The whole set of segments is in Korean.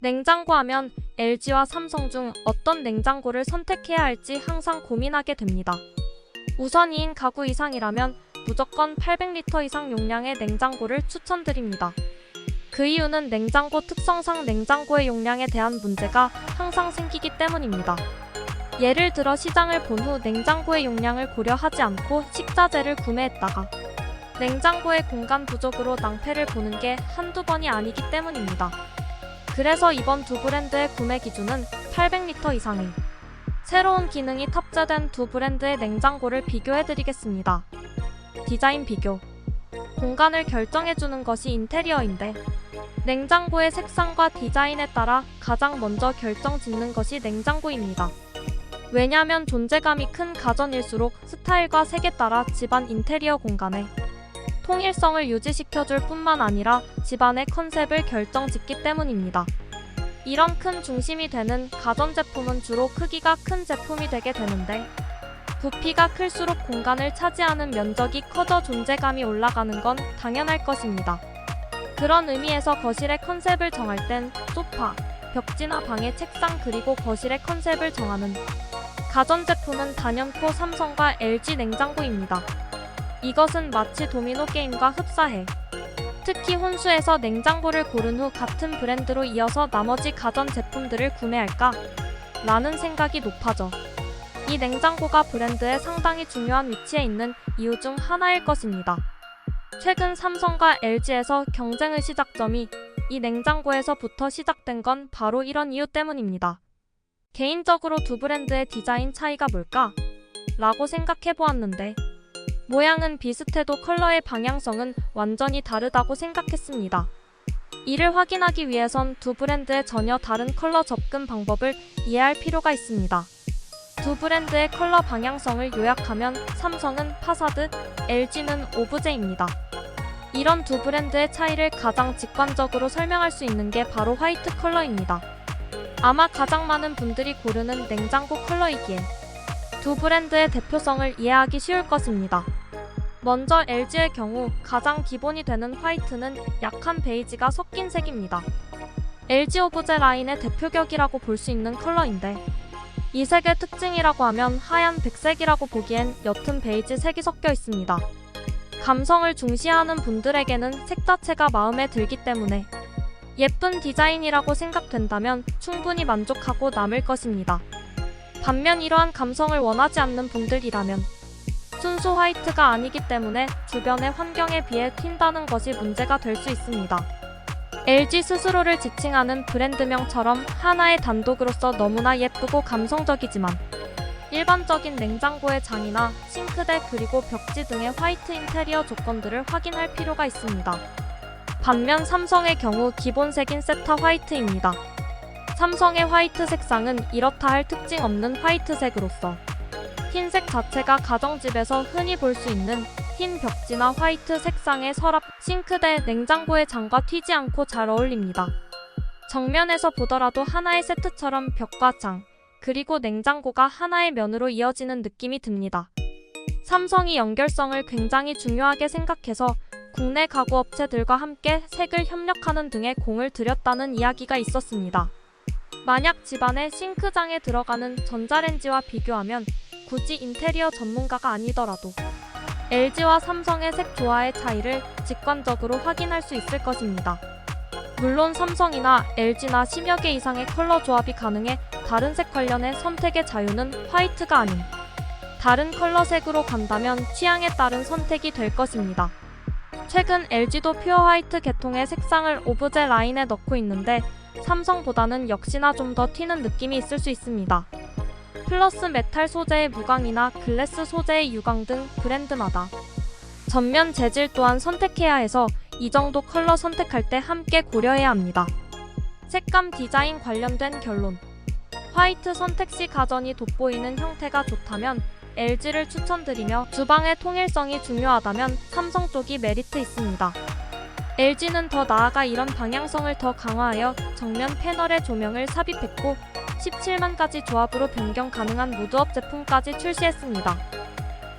냉장고 하면 LG와 삼성 중 어떤 냉장고를 선택해야 할지 항상 고민하게 됩니다. 우선 2인 가구 이상이라면 무조건 800리터 이상 용량의 냉장고를 추천드립니다. 그 이유는 냉장고 특성상 냉장고의 용량에 대한 문제가 항상 생기기 때문입니다. 예를 들어 시장을 본 후 냉장고의 용량을 고려하지 않고 식자재를 구매했다가 냉장고의 공간 부족으로 낭패를 보는 게 한두 번이 아니기 때문입니다. 그래서 이번 두 브랜드의 구매 기준은 800리터 이상의 새로운 기능이 탑재된 두 브랜드의 냉장고를 비교해드리겠습니다. 디자인 비교. 공간을 결정해주는 것이 인테리어인데 냉장고의 색상과 디자인에 따라 가장 먼저 결정짓는 것이 냉장고입니다. 왜냐하면 존재감이 큰 가전일수록 스타일과 색에 따라 집안 인테리어 공간에 통일성을 유지시켜줄 뿐만 아니라 집안의 컨셉을 결정짓기 때문입니다. 이런 큰 중심이 되는 가전제품은 주로 크기가 큰 제품이 되게 되는데 부피가 클수록 공간을 차지하는 면적이 커져 존재감이 올라가는 건 당연할 것입니다. 그런 의미에서 거실의 컨셉을 정할 땐 소파, 벽지나 방의 책상 그리고 거실의 컨셉을 정하는 가전제품은 단연코 삼성과 LG 냉장고입니다. 이것은 마치 도미노 게임과 흡사해. 특히 혼수에서 냉장고를 고른 후 같은 브랜드로 이어서 나머지 가전제품들을 구매할까? 라는 생각이 높아져. 이 냉장고가 브랜드에 상당히 중요한 위치에 있는 이유 중 하나일 것입니다. 최근 삼성과 LG에서 경쟁의 시작점이 이 냉장고에서부터 시작된 건 바로 이런 이유 때문입니다. 개인적으로 두 브랜드의 디자인 차이가 뭘까? 라고 생각해보았는데 모양은 비슷해도 컬러의 방향성은 완전히 다르다고 생각했습니다. 이를 확인하기 위해선 두 브랜드의 전혀 다른 컬러 접근 방법을 이해할 필요가 있습니다. 두 브랜드의 컬러 방향성을 요약하면 삼성은 파사드, LG는 오브제입니다. 이런 두 브랜드의 차이를 가장 직관적으로 설명할 수 있는 게 바로 화이트 컬러입니다. 아마 가장 많은 분들이 고르는 냉장고 컬러이기에 두 브랜드의 대표성을 이해하기 쉬울 것입니다. 먼저 LG의 경우 가장 기본이 되는 화이트는 약한 베이지가 섞인 색입니다. LG 오브제 라인의 대표격이라고 볼 수 있는 컬러인데 이 색의 특징이라고 하면 하얀 백색이라고 보기엔 옅은 베이지 색이 섞여 있습니다. 감성을 중시하는 분들에게는 색 자체가 마음에 들기 때문에 예쁜 디자인이라고 생각된다면 충분히 만족하고 남을 것입니다. 반면 이러한 감성을 원하지 않는 분들이라면 순수 화이트가 아니기 때문에 주변의 환경에 비해 튄다는 것이 문제가 될 수 있습니다. LG 스스로를 지칭하는 브랜드명처럼 하나의 단독으로서 너무나 예쁘고 감성적이지만 일반적인 냉장고의 장이나 싱크대 그리고 벽지 등의 화이트 인테리어 조건들을 확인할 필요가 있습니다. 반면 삼성의 경우 기본색인 세타 화이트입니다. 삼성의 화이트 색상은 이렇다 할 특징 없는 화이트색으로서 흰색 자체가 가정집에서 흔히 볼 수 있는 흰 벽지나 화이트 색상의 서랍, 싱크대, 냉장고의 장과 튀지 않고 잘 어울립니다. 정면에서 보더라도 하나의 세트처럼 벽과 장, 그리고 냉장고가 하나의 면으로 이어지는 느낌이 듭니다. 삼성이 연결성을 굉장히 중요하게 생각해서 국내 가구업체들과 함께 색을 협력하는 등의 공을 들였다는 이야기가 있었습니다. 만약 집안의 싱크장에 들어가는 전자레인지와 비교하면 굳이 인테리어 전문가가 아니더라도 LG와 삼성의 색 조화의 차이를 직관적으로 확인할 수 있을 것입니다. 물론 삼성이나 LG나 10여 개 이상의 컬러 조합이 가능해 다른 색 관련의 선택의 자유는 화이트가 아닌 다른 컬러 색으로 간다면 취향에 따른 선택이 될 것입니다. 최근 LG도 퓨어 화이트 계통의 색상을 오브제 라인에 넣고 있는데 삼성보다는 역시나 좀 더 튀는 느낌이 있을 수 있습니다. 플러스 메탈 소재의 무광이나 글래스 소재의 유광 등 브랜드마다 전면 재질 또한 선택해야 해서 이 정도 컬러 선택할 때 함께 고려해야 합니다. 색감 디자인 관련된 결론. 화이트 선택 시 가전이 돋보이는 형태가 좋다면 LG를 추천드리며 주방의 통일성이 중요하다면 삼성 쪽이 메리트 있습니다. LG는 더 나아가 이런 방향성을 더 강화하여 정면 패널에 조명을 삽입했고 17만 가지 조합으로 변경 가능한 무드업 제품까지 출시했습니다.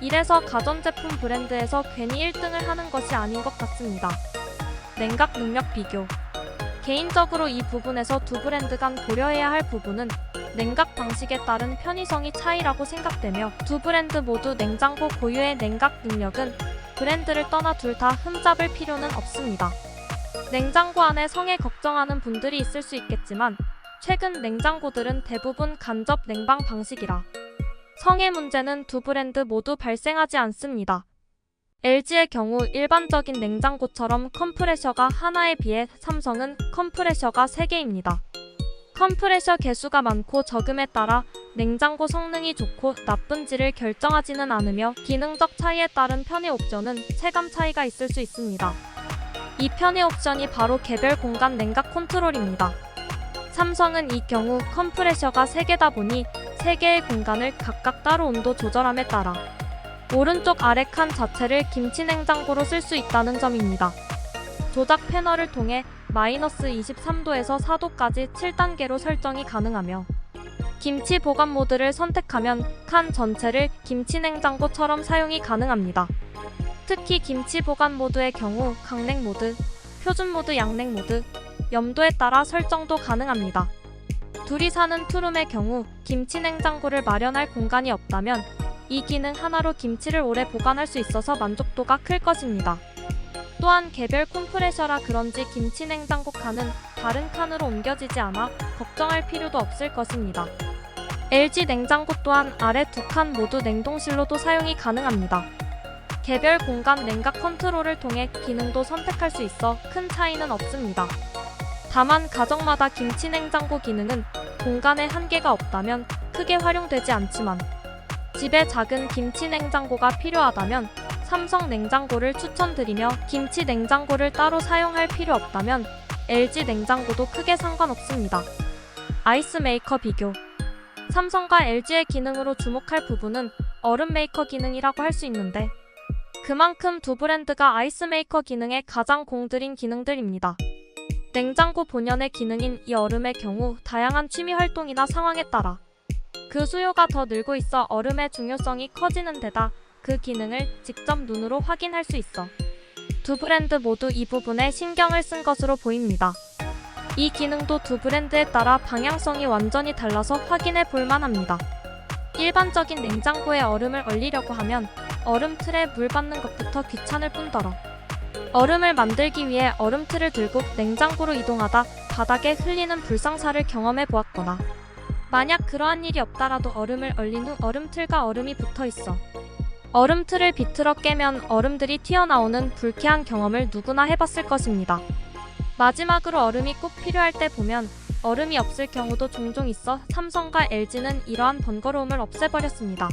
이래서 가전제품 브랜드에서 괜히 1등을 하는 것이 아닌 것 같습니다. 냉각 능력 비교. 개인적으로 이 부분에서 두 브랜드 간 고려해야 할 부분은 냉각 방식에 따른 편의성이 차이라고 생각되며, 두 브랜드 모두 냉장고 고유의 냉각 능력은 브랜드를 떠나 둘 다 흠잡을 필요는 없습니다. 냉장고 안에 성에 걱정하는 분들이 있을 수 있겠지만, 최근 냉장고들은 대부분 간접 냉방 방식이라 성의 문제는 두 브랜드 모두 발생하지 않습니다. LG의 경우 일반적인 냉장고처럼 컴프레셔가 하나에 비해 삼성은 컴프레셔가 3개입니다. 컴프레셔 개수가 많고 적음에 따라 냉장고 성능이 좋고 나쁜지를 결정하지는 않으며, 기능적 차이에 따른 편의 옵션은 체감 차이가 있을 수 있습니다. 이 편의 옵션이 바로 개별 공간 냉각 컨트롤입니다. 삼성은 이 경우 컴프레셔가 3개다 보니 3개의 공간을 각각 따로 온도 조절함에 따라 오른쪽 아래 칸 자체를 김치 냉장고로 쓸 수 있다는 점입니다. 조작 패널을 통해 마이너스 23도에서 4도까지 7단계로 설정이 가능하며, 김치 보관 모드를 선택하면 칸 전체를 김치 냉장고처럼 사용이 가능합니다. 특히 김치 보관 모드의 경우 강냉 모드, 표준 모드, 양냉 모드, 염도에 따라 설정도 가능합니다. 둘이 사는 투룸의 경우 김치 냉장고를 마련할 공간이 없다면 이 기능 하나로 김치를 오래 보관할 수 있어서 만족도가 클 것입니다. 또한 개별 컴프레셔라 그런지 김치 냉장고 칸은 다른 칸으로 옮겨지지 않아 걱정할 필요도 없을 것입니다. LG 냉장고 또한 아래 두 칸 모두 냉동실로도 사용이 가능합니다. 개별 공간 냉각 컨트롤을 통해 기능도 선택할 수 있어 큰 차이는 없습니다. 다만 가정마다 김치 냉장고 기능은 공간에 한계가 없다면 크게 활용되지 않지만, 집에 작은 김치 냉장고가 필요하다면 삼성 냉장고를 추천드리며, 김치 냉장고를 따로 사용할 필요 없다면 LG 냉장고도 크게 상관없습니다. 아이스 메이커 비교. 삼성과 LG의 기능으로 주목할 부분은 얼음 메이커 기능이라고 할 수 있는데, 그만큼 두 브랜드가 아이스 메이커 기능에 가장 공들인 기능들입니다. 냉장고 본연의 기능인 이 얼음의 경우 다양한 취미 활동이나 상황에 따라 그 수요가 더 늘고 있어 얼음의 중요성이 커지는 데다 그 기능을 직접 눈으로 확인할 수 있어 두 브랜드 모두 이 부분에 신경을 쓴 것으로 보입니다. 이 기능도 두 브랜드에 따라 방향성이 완전히 달라서 확인해 볼 만합니다. 일반적인 냉장고에 얼음을 얼리려고 하면 얼음 틀에 물 받는 것부터 귀찮을 뿐더러, 얼음을 만들기 위해 얼음틀을 들고 냉장고로 이동하다 바닥에 흘리는 불상사를 경험해 보았거나, 만약 그러한 일이 없다라도 얼음을 얼린 후 얼음틀과 얼음이 붙어 있어 얼음틀을 비틀어 깨면 얼음들이 튀어나오는 불쾌한 경험을 누구나 해봤을 것입니다. 마지막으로 얼음이 꼭 필요할 때 보면 얼음이 없을 경우도 종종 있어 삼성과 LG는 이러한 번거로움을 없애버렸습니다.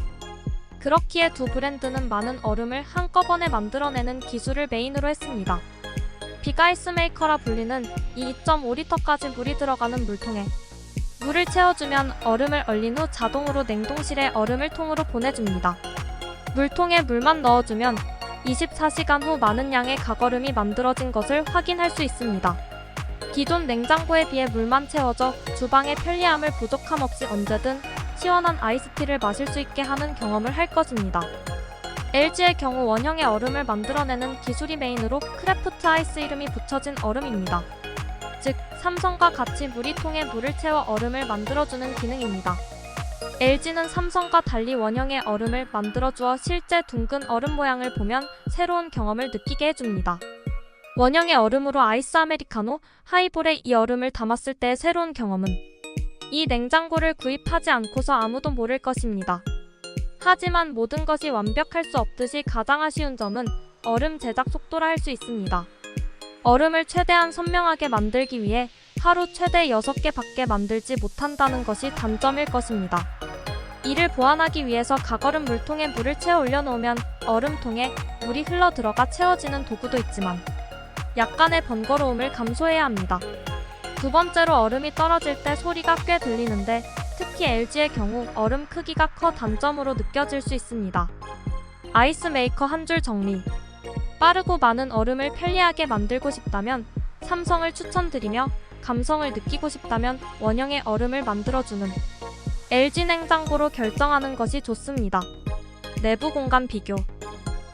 그렇기에 두 브랜드는 많은 얼음을 한꺼번에 만들어내는 기술을 메인으로 했습니다. 빅아이스 메이커라 불리는 이 2.5리터까지 물이 들어가는 물통에 물을 채워주면 얼음을 얼린 후 자동으로 냉동실에 얼음을 통으로 보내줍니다. 물통에 물만 넣어주면 24시간 후 많은 양의 각얼음이 만들어진 것을 확인할 수 있습니다. 기존 냉장고에 비해 물만 채워져 주방의 편리함을 부족함 없이 언제든 시원한 아이스티를 마실 수 있게 하는 경험을 할 것입니다. LG의 경우 원형의 얼음을 만들어내는 기술이 메인으로 크래프트 아이스 이름이 붙여진 얼음입니다. 즉, 삼성과 같이 무리통에 물을 채워 얼음을 만들어주는 기능입니다. LG는 삼성과 달리 원형의 얼음을 만들어주어 실제 둥근 얼음 모양을 보면 새로운 경험을 느끼게 해줍니다. 원형의 얼음으로 아이스 아메리카노, 하이볼에 이 얼음을 담았을 때의 새로운 경험은 이 냉장고를 구입하지 않고서 아무도 모를 것입니다. 하지만 모든 것이 완벽할 수 없듯이 가장 아쉬운 점은 얼음 제작 속도라 할 수 있습니다. 얼음을 최대한 선명하게 만들기 위해 하루 최대 6개밖에 만들지 못한다는 것이 단점일 것입니다. 이를 보완하기 위해서 각얼음 물통에 물을 채워 올려놓으면 얼음통에 물이 흘러 들어가 채워지는 도구도 있지만 약간의 번거로움을 감소해야 합니다. 두 번째로 얼음이 떨어질 때 소리가 꽤 들리는데 특히 LG의 경우 얼음 크기가 커 단점으로 느껴질 수 있습니다. 아이스 메이커 한 줄 정리. 빠르고 많은 얼음을 편리하게 만들고 싶다면 삼성을 추천드리며, 감성을 느끼고 싶다면 원형의 얼음을 만들어주는 LG 냉장고로 결정하는 것이 좋습니다. 내부 공간 비교.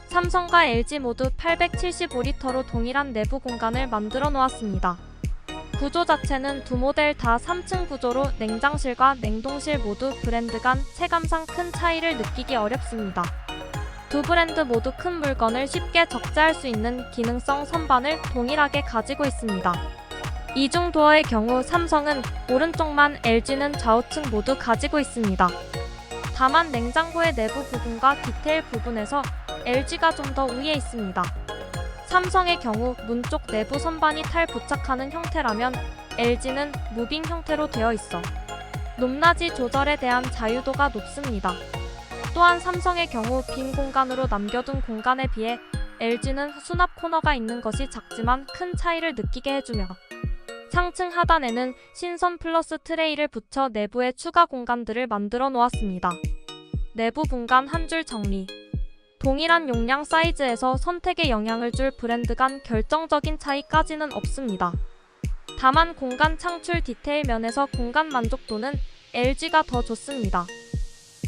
삼성과 LG 모두 875리터로 동일한 내부 공간을 만들어 놓았습니다. 구조 자체는 두 모델 다 3층 구조로 냉장실과 냉동실 모두 브랜드 간 체감상 큰 차이를 느끼기 어렵습니다. 두 브랜드 모두 큰 물건을 쉽게 적재할 수 있는 기능성 선반을 동일하게 가지고 있습니다. 이중 도어의 경우 삼성은 오른쪽만, LG는 좌우측 모두 가지고 있습니다. 다만 냉장고의 내부 부분과 디테일 부분에서 LG가 좀 더 우위에 있습니다. 삼성의 경우 문 쪽 내부 선반이 탈부착하는 형태라면 LG는 무빙 형태로 되어 있어 높낮이 조절에 대한 자유도가 높습니다. 또한 삼성의 경우 빈 공간으로 남겨둔 공간에 비해 LG는 수납 코너가 있는 것이 작지만 큰 차이를 느끼게 해주며 상층 하단에는 신선 플러스 트레이를 붙여 내부에 추가 공간들을 만들어 놓았습니다. 내부 분간 한 줄 정리. 동일한 용량 사이즈에서 선택에 영향을 줄 브랜드 간 결정적인 차이까지는 없습니다. 다만 공간 창출 디테일 면에서 공간 만족도는 LG가 더 좋습니다.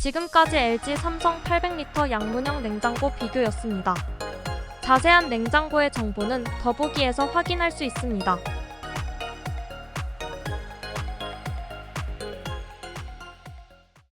지금까지 LG 삼성 800L 양문형 냉장고 비교였습니다. 자세한 냉장고의 정보는 더보기에서 확인할 수 있습니다.